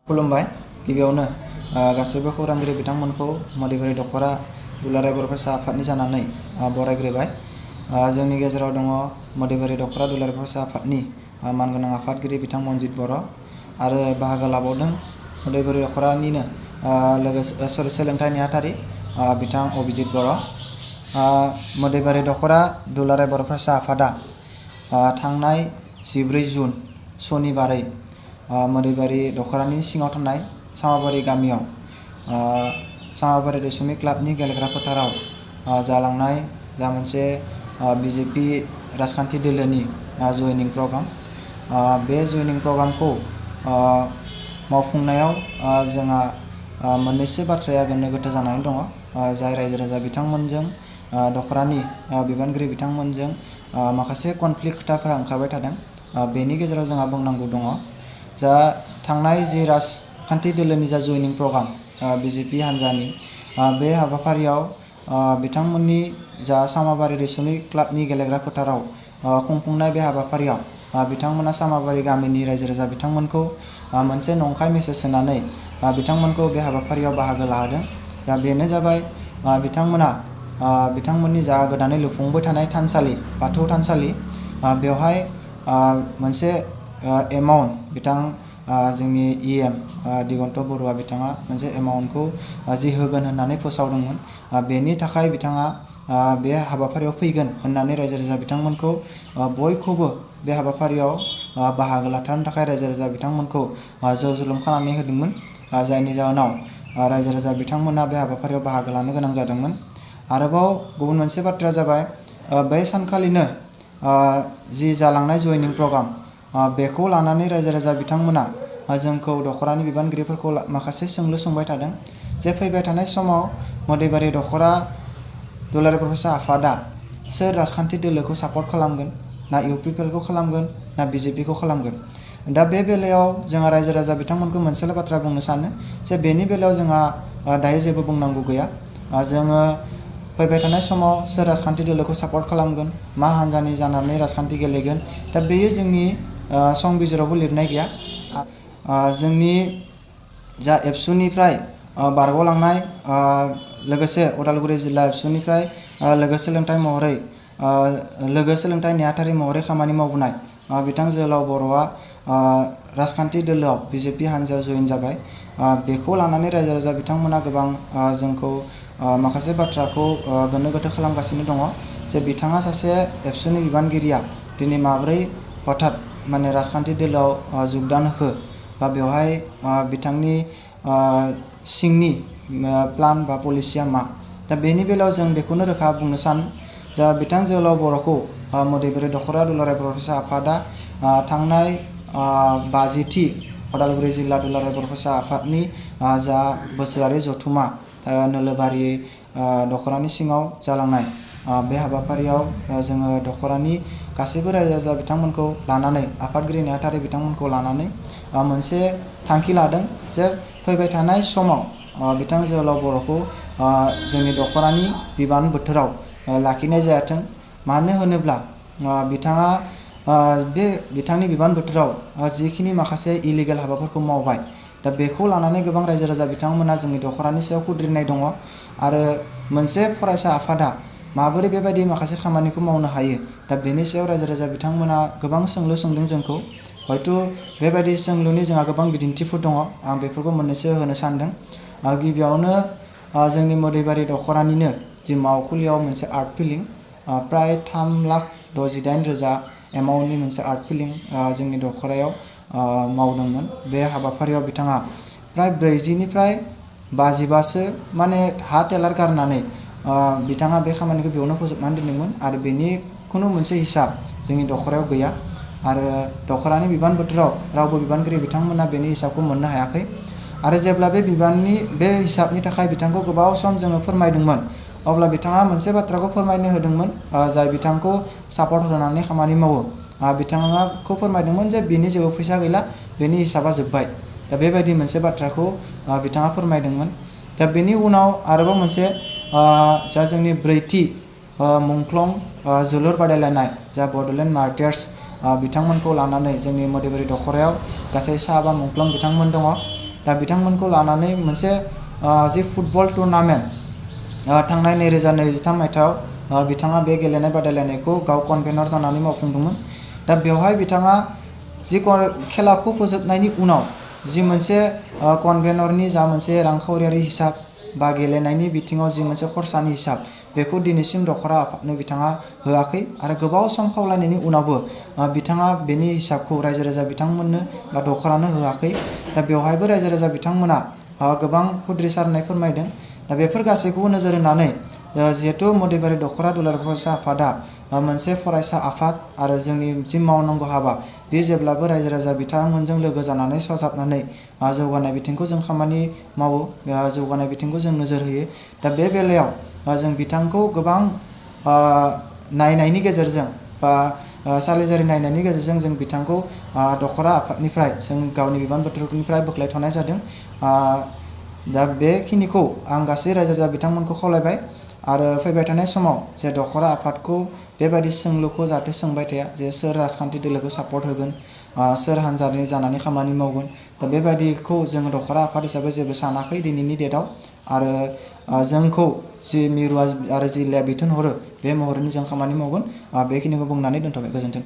खुलुमबाय गिबियावनो गासैबो खौरांगिरि बिथांमोनखौ मदिबारि दखरा दुलाराय बर' फरायसा आफादनि जानानै बरायग्रोबाय। जोंनि गेजेराव दङ मदिबारि दखरा दुलाराय फरायसा आफादनि मानगोनां आफादगिरि बिथां मनजित बर' आरो बाहागो लाबावदों मदिबारि दखरानिनो लोगोसे सोलोंथाइ नेहाथारि बिथां अभिजित बर'। मदिबारि दखरा दुलाराय बर' फरायसा आफादा थांनाय 14 जुन सनिबारै मदिबारि दखरानि सिङाव थानाय सामाबारि गामियाव सामाबारि रैसुमै क्लाबनि गेलेग्रा फोथाराव जालांनाय जा मोनसे बिजेपि राजखान्थि दोलोनि जयनिं प्रग्राम, बे जयनिं प्रग्रामखौ मावफुंनायाव जोंहा मोननैसो बाथ्राया गोनो गोथो जानानै दङ। जाय रायजो राजा बिथांमोनजों दखरानि बिबानगिरि बिथांमोनजों माखासे कनफ्लिक्ट खोथाफोरा ओंखारबाय थादों। बेनि गेजेराव जोंहा बुंनांगौ दङ जा थांनाय जि राजखान्थि दोलोनि जा जयनिं प्रग्राम बिजेपि हान्जानि बे हाबाफारियाव बिथांमोननि जा सामाबारि रैसुमै क्लाबनि गेलेग्रा फोथाराव खुंफुंनाय बे हाबाफारियाव बिथांमोना सामाबारि गामिनि रायजो राजा बिथांमोनखौ मोनसे नंखाय मेसेज होनानै बिथांमोनखौ बे हाबाफारियाव बाहागो लाहोदों। दा बेनो जाबाय बिथांमोना बिथांमोननि जा गोदानै लुफुंबाय थानाय थानसालि बाथौ थानसालि बेवहाय मोनसे एमाउन्ट बिथां जोंनि EM दिगन्त बरुवा बिथाङा मोनसे एमाउन्टखौ जि होगोन होननानै फोसावदोंमोन। बेनि थाखाय बिथाङा बे हाबाफारियाव फैगोन होननानै रायजो राजा बिथांमोनखौ बयखौबो बे हाबाफारियाव बाहागो लाथारनो थाखाय रायजो राजा बिथांमोनखौ ज'जुलुम खालामनानै होदोंमोन। जायनि जाहोनाव रायजो राजा बिथांमोना बे हाबाफारियाव बाहागो लानो गोनां जादोंमोन। आरोबाव गुबुन मोनसे बाथ्राया जाबाय बै सानखालिनो जि जालांनाय जयनिं प्रग्राम बेखौ लानानै रायजो राजा बिथांमोना जोंखौ दखरानि बिबानगिरिफोरखौ माखासे सोंलु सोंबाय थादों जे फैबाय थानाय समाव मदिबारि दखरा दुलाराय बर' फरायसा आफादा सोर राजखान्थि दोलोखौ सापर्ट खालामगोन, ना UPPLखौ खालामगोन ना BJPखौ खालामगोन। दा बे बेलायाव जोंहा रायजो राजा बिथांमोनखौ मोनसेल' बाथ्रा बुंनो सानो जे बेनि बेलायाव जोंहा दायो जेबो बुंनांगौ गैया। जोङो फैबाय थानाय समाव सोर राजखान्थि दोलोखौ सापर्ट खालामगोन, मा हान्जानि जानानै राजखान्थि गेलेगोन, दा बेयो जोंनि संबिजिरावबो लिरनाय गैया। जोंनि जा एबसुनिफ्राय बारग'लांनाय लोगोसे उदालगुरि जिल्ला एबसुनिफ्राय लोगो सोलोंथाइ नेहाथारि महरै खामानि मावबोनाय बिथां जोहोलाव बर'आ राजखान्थि दोलोआव BJP हान्जायाव जयेन जाबाय। बेखौ लानानै रायजो राजा बिथांमोना गोबां जोंखौ माखासे बाथ्राखौ गोनो गोथो खालामगासिनो दङ जे बिथाङा सासे एबसुनि बिबानगिरिया दिनै माब्रै हथात माने राजखान्थि दोलोआव जुगदान होखो बा बेवहाय बिथांनि सिंनि प्लान बा पलिसिया मा। दा बेनि बेलायाव जों बेखौनो रोखा बुंनो सानो जा बिथां जोहोलाव बर'खौ मदिबारि दखरा दुलाराय बर' फरायसा आफादा थांनाय 50थि उदालगुरि जिल्ला दुलाराय बर' फरायसा आफादनि जा बोसोरारि जथुमा नोलोबारि दखरानि सिङाव जालांनाय बे हाबाफारियाव जोङो दखरानि गासैबो रायजो राजा बिथांमोनखौ लानानै आफादगिरि नेहाथारि बिथांमोनखौ लानानै मोनसे थांखि लादों जे फैबाय थानाय समाव बिथां जोहोलाव बर'खौ जोंनि दखरानि बिबान बोथोराव लाखिनाय जायाथों। मानो होनोब्ला बिथाङा बे बिथांनि बिबान बोथोराव जिखिनि माखासे इलिगेल हाबाफोरखौ मावबाय दा बेखौ लानानै गोबां रायजो राजा बिथांमोना जोंनि दखरानि सायाव खुद्रिनाय दङ। आरो मोनसे फरायसा आफादा माबोरै बेबायदि माखासे खामानिखौ मावनो हायो दा बेनि सायाव रायजो राजा बिथांमोना गोबां सोंलु सोंदों जोंखौ। हयथ' बेबायदि सोंलुनि जोंहा गोबां बिदिन्थिफोर दङ, आं बेफोरखौ मोननैसो होनो सानदों। गिबियावनो जोंनि मदिबारि दखरानिनो जि मावखुलियाव मोनसे आर्ट फिलिं प्राय 3,68,000 एमाउन्टनि मोनसे आर्ट फिलिं जोंनि दखरायाव मावदोंमोन। बे हाबाफारियाव बिथाङा प्राय 40निफ्राय 55सो माने हा टेलार गारनानै बिथाङा बे खामानिखौ बेयावनो फोजोबनानै दोनदोंमोन आरो बेनि खुनु मोनसे हिसाब जोंनि दखरायाव गैया। आरो दखरानि बिबान बोथोराव रावबो बिबानगिरि बिथांमोना बेनि हिसाबखौ मोननो हायाखै। आरो जेब्ला बे हिसाबनि थाखाय बिथांखौ गोबाव सम जोङो फोरमायदोंमोन अब्ला बिथाङा मोनसे बाथ्राखौ फोरमायनो होदोंमोन जाय बिथांखौ सापर्ट होनानै खामानि मावो बिथाङाखौ फोरमायदोंमोन जे बिनि जेबो फैसा गैला, बेनि हिसाबा जोब्बाय। दा बेबायदि मोनसे बाथ्राखौ बिथाङा फोरमायदोंमोन। दा बेनि उनाव आरोबाव मोनसे जा जोंनि 4थि मुंख्लं जोलुर बादायलायनाय जा बड'लेण्ड मार्टियार्स बिथांमोनखौ लानानै जोंनि मदिबारि दखरायाव गासै 5 मुंख्लं बिथांमोन दङ। दा बिथांमोनखौ लानानै मोनसे जि फुटबल टुर्नामेन्ट थांनाय 2023 मायथाइयाव बिथाङा बे गेलेनाय बादायलायनायखौ गाव कनभेनर जानानै मावफुंदोंमोन। दा बेवहाय बिथाङा जि खेलाखौ फोजोबनायनि उनाव जि मोनसे कनभेनरनि जा मोनसे रांखावरियारि हिसाब बा गेलेनायनि बिथिङाव जि मोनसे खरसानि हिसाब बेखौ दिनैसिम दखरा आफादनो बिथाङा होआखै आरो गोबाव सम खावलायनायनि उनावबो बिथाङा बेनि हिसाबखौ रायजो राजा बिथांमोननो बा दखरानो होआखै। दा बेवहायबो रायजो राजा बिथांमोना गोबां खुद्रिसारनाय फोरमायदों। दा बेफोर गासैखौबो नोजोर होनानै जिहेथु मदिबारि दखरा दुलाराय फरायसा आफादा मोनसे फरायसा आफाद आरो जोंनि जि मावनांगौ हाबा बे जेब्लाबो रायजो राजा बिथांमोनजों लोगो जानानै सरजाबनानै जौगानाय बिथिंखौ जों खामानि मावो, जौगानाय बिथिंखौ जों नोजोर होयो। दा बे बेलायाव जों बिथांखौ गोबां नायनायनि गेजेरजों बा सालिजारि नायनायनि गेजेरजों जों बिथांखौ दखरा आफादनिफ्राय जों गावनि बिबान बोथोरनिफ्राय बोख्लायथ'नाय जादों। दा बेखिनिखौ आं गासै रायजो राजा बिथांमोनखौ खावलायबाय आरो फैबाय थानाय समाव जे दखरा आफादखौ बेबायदि सोंलुखौ जाहाथे सोंबाय थाया जे सोर राजखान्थि दोलोखौ सापर्ट होगोन, सोर हान्जानि जानानै खामानि मावगोन। दा बेबायदिखौ जों दखरा आफाद हिसाबै जेबो सानाखै दिनैनि डेटआव आरो जोंखौ जि मिरुआ आरो जिल्लाया बिथोन हरो बे महरैनो जों खामानि मावगोन। बेखिनिखौ बुंनानै दोनथ'बाय। गोजोन्थों।